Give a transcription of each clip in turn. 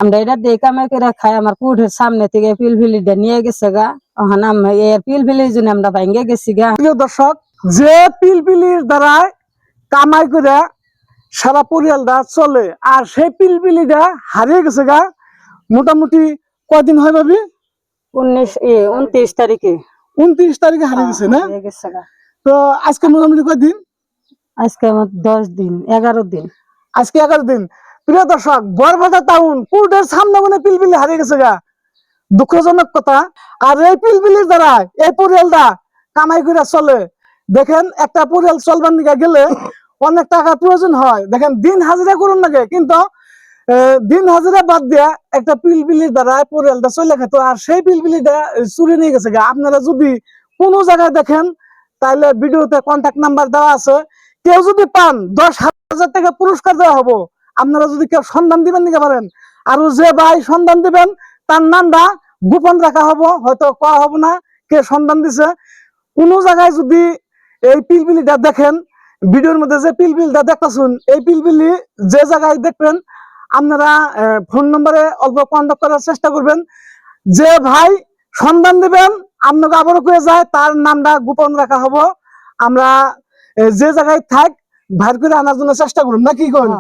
আমরা এটা দিয়ে কামাই করে খাই। আমার কুঠের সামনে থেকে পিলপিলিটা নিয়ে গেছে গা। ওখানে পিলপিলির জন্য আমরা ভাঙ্গে গেছি গা। প্রিয় দর্শক, যে পিলপিলির দ্বারা কামাই করে সারা পরিয়ালটা চলে, আর সেই পিলপিলিটা হারিয়ে গেছে গা। মোটামুটি কয়দিন হয় ভাবি? 29 তারিখে 29 তারিখে হারিয়ে গেছে না? হারিয়ে গেছে গা। তো আজকে মোটামুটি কয়দিন? আজকে আমার 10 দিন 11 দিন। আজকে 11 দিন। প্রিয় দর্শক, বরবাজার টাউন কোর্টের সামনে মানে পিলপিলি হারিয়ে গেছে গা। দুঃখজনক কথা। আর এই পিলপিলির দ্বারা এই পরিয়ালটা কামাই করে চলে। দেখেন, একটা পরিয়াল চলবার নিকে গেলে অনেক টাকা প্রয়োজন হয়। দেখেন, দিন হাজিরা করুন লাগে, কিন্তু দিন হাজিরা বাদ দিয়া একটা পিলপিলির দ্বারা পরিয়ালটা চলে খেত। আর সেই পিলপিলিটা চুরি নিয়ে গেছে গা। আপনারা যদি কোনো জায়গায় দেখেন, তাহলে ভিডিওতে কন্ট্যাক্ট নাম্বার দেওয়া আছে। কেউ যদি পান 10,000 টাকা পুরস্কার দেওয়া হবো। আপনারা যদি কেউ সন্ধান দিবেন নিতে পারেন। আর যে ভাই সন্ধান দিবেন তার নামটা গোপন রাখা হবো, হয়তো কয়া হবো না কে সন্ধান দিছে। কোনো জায়গায় যদি এই পিলপিলিটা দেখেন, ভিডিওর মধ্যে যে পিলপিলিটা দেখতেছুন, এই পিলপিলি যে জায়গায় দেখবেন, আপনারা ফোন নম্বরে অল্প কন্ট্যাক্ট করার চেষ্টা করবেন। যে ভাই সন্ধান দিবেন, আপনাকে আবারও কয়ে যায় তার নামটা গোপন রাখা হবো। আমরা যে জায়গায় থাক ভার করে আনার জন্য চেষ্টা করুন, না কি করেন?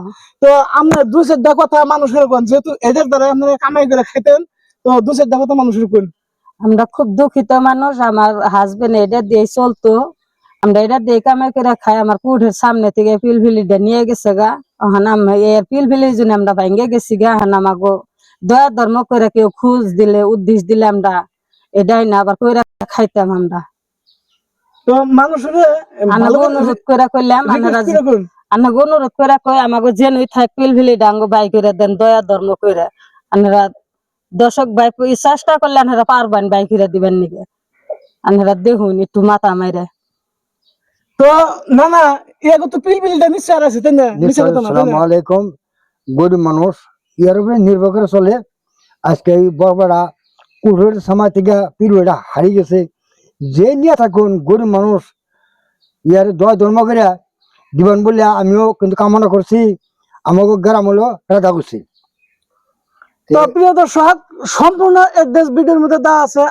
তো আমরা 2-4টা কথা মানুষের কোন, যেহেতু এদের দ্বারা আপনারা কামাই করে খেতেন, তো 2-4টা কথা মানুষের কোন। আমরা খুব দুঃখিত মানুষ। আমার হাজবেন্ড এটা দিয়ে চলতো। আমরা এটা দিয়ে কামাই করে খাই। আমার কুঠের সামনে থেকে পিলপিলিটা নিয়ে গেছে গা। ওখানে পিলপিলির জন্য আমরা ভাঙ্গে গেছি গা। এখন আমাকে দয়া ধর্ম করে কেউ খুঁজ দিলে উদ্দেশ্য দিলে আমরা এটাই না আবার কইরা খাইতাম। আমরা তো মানুষের অনুরোধ করে কইলাম, আনাকে অনুরোধ করে কই আমাকে যে নই থাক পিলপিলি ডাঙ্গো বাই করে দেন, দয়া ধর্ম করে। আনারা দর্শক ভাই চেষ্টা করলে আনারা পারবেন বাই করে দিবেন নিকে। আনারা দেখুন একটু মাথা মাইরে। তো না না, ইয়াকে তো পিলপিলিটা নিশ্চয় আর আছে, তাই না? আসসালামু আলাইকুম। গরিব মানুষ ইয়ার উপরে নির্ভর করে চলে। আজকে এই বরবাড়া কুঠের সময় থেকে পিলপিলিটা হারিয়ে গেছে। যে নিয়ে থাকুন গরিব মানুষ ইয়ার দয় ধর্ম করে দিবেন বলে আমিও কিন্তু কামনা করছি। আমাকে গ্রাম হলো রাধা করছি। তো প্রিয় দর্শক, সম্পূর্ণ অ্যাড্রেস ভিডিওর মধ্যে দেওয়া আছে।